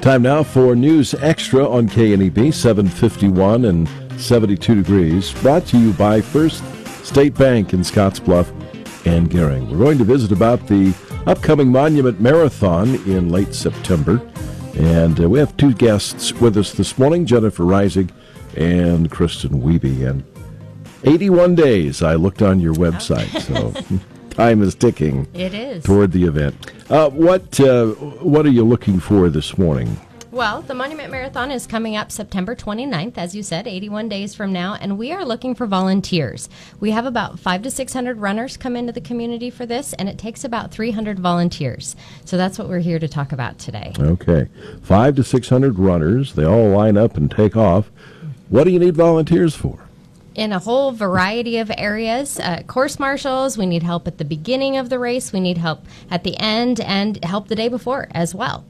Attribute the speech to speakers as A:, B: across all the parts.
A: Time now for News Extra on KNEB, 751 and 72 degrees. Brought to you by First State Bank in Scottsbluff and Gering. We're going to visit about the upcoming Monument Marathon in late September. And we have two guests with us this morning, Jennifer Reisig and Kristin Wiebe. And 81 days, I looked on your website, so time is ticking.
B: It is.
A: Toward the event. What are you looking for this morning?
B: Well, the Monument Marathon is coming up September 29th, as you said, 81 days from now, and we are looking for volunteers. We have about 500 to 600 runners come into the community for this, and it takes about 300 volunteers. So that's what we're here to talk about today.
A: Okay. 500 to 600 runners. They all line up and take off. What do you need volunteers for?
B: In a whole variety of areas. Course marshals, we need help at the beginning of the race, we need help at the end, and help the day before as well.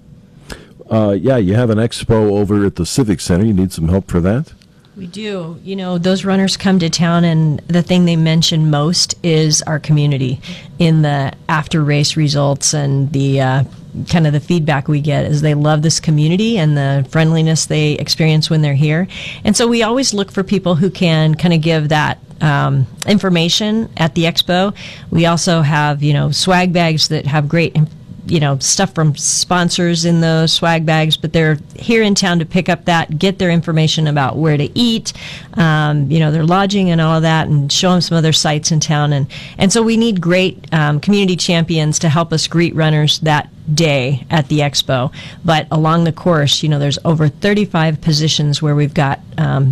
A: You have an expo over at the Civic Center. You need some help for that?
C: We do. You know, those runners come to town, and the thing they mention most is our community in the after-race results, and the kind of the feedback we get is they love this community and the friendliness they experience when they're here. And so we always look for people who can kind of give that information at the expo. We also have, swag bags that have great stuff from sponsors in those swag bags, but they're here in town to pick up that, get their information about where to eat, their lodging and all of that, and show them some other sites in town. And so we need great community champions to help us greet runners that day at the expo. But along the course, there's over 35 positions where we've got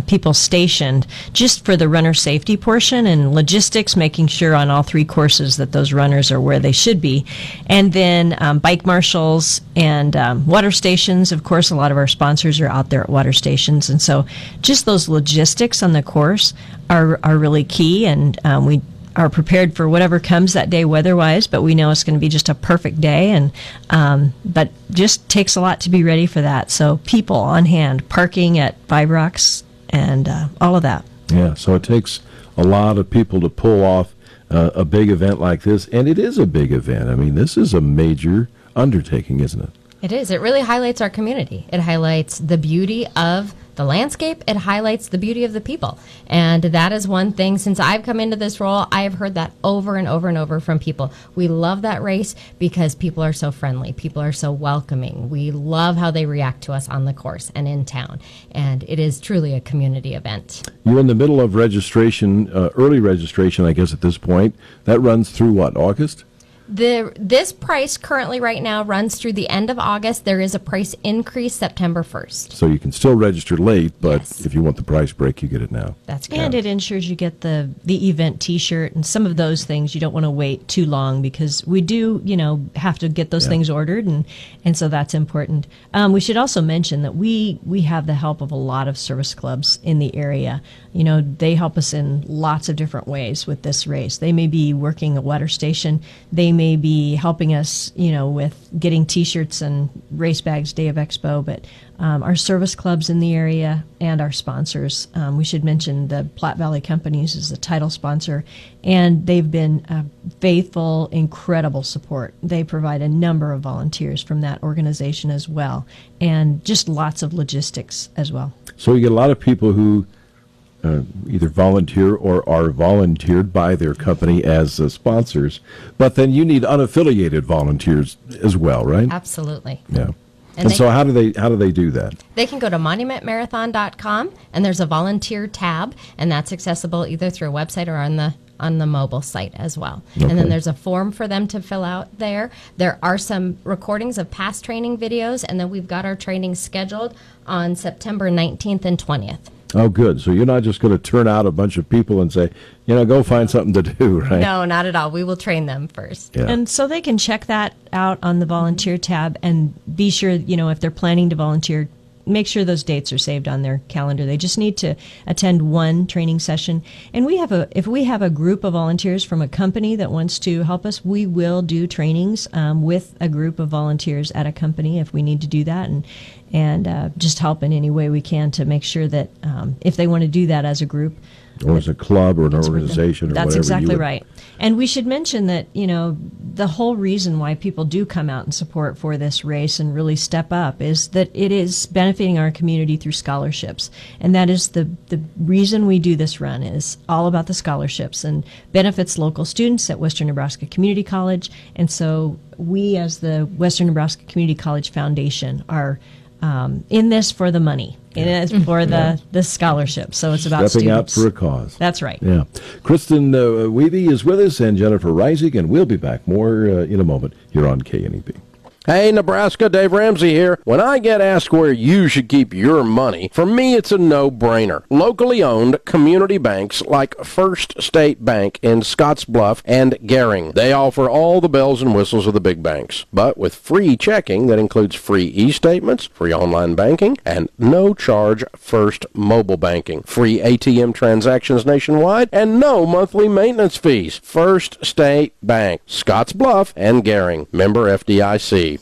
C: people stationed just for the runner safety portion and logistics, making sure on all three courses that those runners are where they should be. And then bike marshals and water stations. Of course, a lot of our sponsors are out there at water stations. And so just those logistics on the course are really key. And we are prepared for whatever comes that day weather-wise, but we know it's going to be just a perfect day, and but just takes a lot to be ready for that. So people on hand, parking at Five Rocks, and all of that.
A: Yeah, so it takes a lot of people to pull off a big event like this, and it is a big event. I mean, this is a major undertaking, isn't it?
B: It is. It really highlights our community. It highlights the beauty of the landscape. It highlights the beauty of the people. And that is one thing, since I've come into this role, I have heard that over and over and over from people. We love that race because people are so friendly. People are so welcoming. We love how they react to us on the course and in town. And it is truly a community event.
A: You're in the middle of registration, early registration, I guess, at this point. That runs through what, August?
B: This price currently right now runs through the end of August. There is a price increase September 1st.
A: So you can still register late, but
B: yes,
A: if you want the price break, you get it now.
B: That's good.
C: And it ensures you get the event T-shirt and some of those things. You don't want to wait too long because we do, have to get those things ordered, and so that's important. We should also mention that we have the help of a lot of service clubs in the area. They help us in lots of different ways with this race. They may be working a water station. They may be helping us, with getting T-shirts and race bags day of expo, but our service clubs in the area and our sponsors. We should mention the Platte Valley Companies is the title sponsor, and they've been faithful, incredible support. They provide a number of volunteers from that organization as well, and just lots of logistics as well.
A: So you get a lot of people who either volunteer or are volunteered by their company as sponsors, but then you need unaffiliated volunteers as well, right?
B: Absolutely.
A: Yeah. And so how do they do that?
B: They can go to monumentmarathon.com, and there's a volunteer tab, and that's accessible either through a website or on the mobile site as well. Okay. And then there's a form for them to fill out there. There are some recordings of past training videos, and then we've got our training scheduled on September 19th and 20th.
A: Oh, good. So you're not just going to turn out a bunch of people and say, go find something to do, right?
B: No, not at all. We will train them first.
A: Yeah.
C: And so they can check that out on the volunteer tab and be sure, if they're planning to volunteer, make sure those dates are saved on their calendar. They just need to attend one training session. And if we have a group of volunteers from a company that wants to help us, we will do trainings with a group of volunteers at a company if we need to do that, and just help in any way we can to make sure that if they want to do that as a group,
A: Or as a club or an organization or
C: That's
A: whatever.
C: exactly right. And we should mention that, the whole reason why people do come out and support for this race and really step up is that it is benefiting our community through scholarships. And that is the reason we do this run, is all about the scholarships and benefits local students at Western Nebraska Community College. And so we, as the Western Nebraska Community College Foundation, are in this for the money, for the scholarship. So it's about
A: stepping
C: students.
A: out for a cause.
C: That's right.
A: Yeah. Kristin Wiebe is with us, and Jennifer Reisig, and we'll be back more in a moment here on KNEB.
D: Hey, Nebraska, Dave Ramsey here. When I get asked where you should keep your money, for me it's a no-brainer. Locally owned community banks like First State Bank in Scottsbluff and Gering. They offer all the bells and whistles of the big banks, but with free checking that includes free e-statements, free online banking, and no-charge First mobile banking, free ATM transactions nationwide, and no monthly maintenance fees. First State Bank, Scottsbluff and Gering. Member FDIC.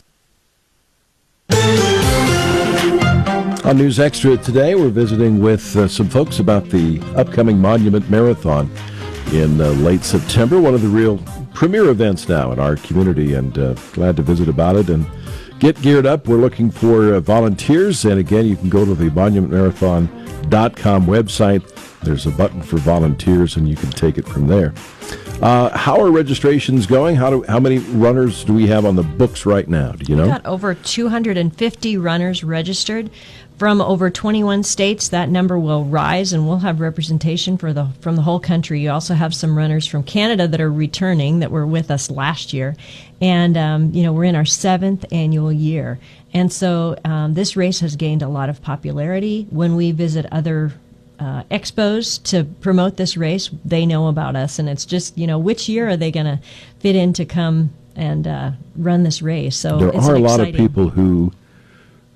A: On News Extra today, we're visiting with some folks about the upcoming Monument Marathon in late September, one of the real premier events now in our community, and glad to visit about it and get geared up. We're looking for volunteers, and again, you can go to the monumentmarathon.com website. There's a button for volunteers, and you can take it from there. How are registrations going? How many runners do we have on the books right now? Do you know?
C: We've got over 250 runners registered from over 21 states. That number will rise, and we'll have representation from the whole country. You also have some runners from Canada that are returning that were with us last year, and we're in our 7th annual year. And so this race has gained a lot of popularity. When we visit other expos to promote this race, they know about us, and it's just, which year are they going to fit in to come and run this race? So
A: there are a lot of people who,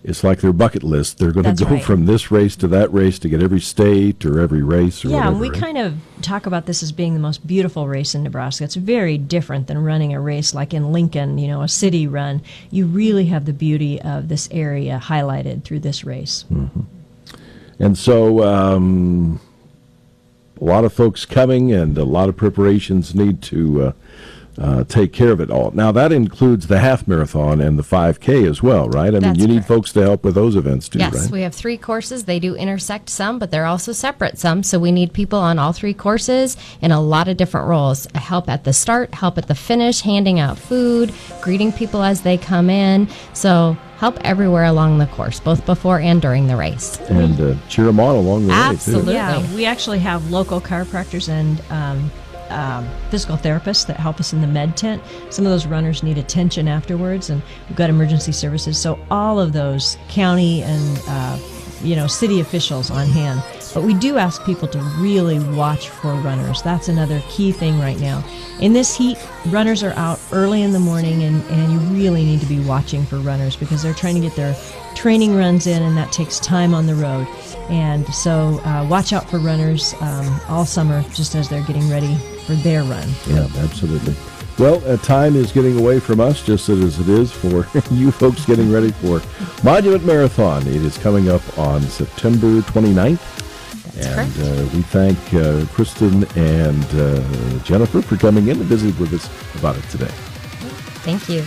A: it's like their bucket list. They're going to go from this race to that race to get every state or every race or whatever.
C: Yeah, and we kind of talk about this as being the most beautiful race in Nebraska. It's very different than running a race like in Lincoln, a city run. You really have the beauty of this area highlighted through this race.
A: Mm-hmm. And so a lot of folks coming, and a lot of preparations need to take care of it all. Now, that includes the half marathon and the 5K as well, right? I mean, you need folks to help with those events too, right?
B: Yes, we have 3 courses. They do intersect some, but they're also separate some. So we need people on all 3 courses in a lot of different roles. Help at the start, help at the finish, handing out food, greeting people as they come in. So help everywhere along the course, both before and during the race.
A: And cheer them on along the way, too.
B: Absolutely.
C: Yeah, we actually have local chiropractors and physical therapists that help us in the med tent. Some of those runners need attention afterwards, and we've got emergency services. So all of those county and city officials on hand. But we do ask people to really watch for runners. That's another key thing right now. In this heat, runners are out early in the morning, and you really need to be watching for runners because they're trying to get their training runs in, and that takes time on the road. And so watch out for runners all summer just as they're getting ready for their run.
A: Yeah, absolutely. Well, time is getting away from us, just as it is for you folks getting ready for Monument Marathon. It is coming up on September 29th.
B: That's correct.
A: We thank Kristin and Jennifer for coming in and visiting with us about it today.
B: Thank you.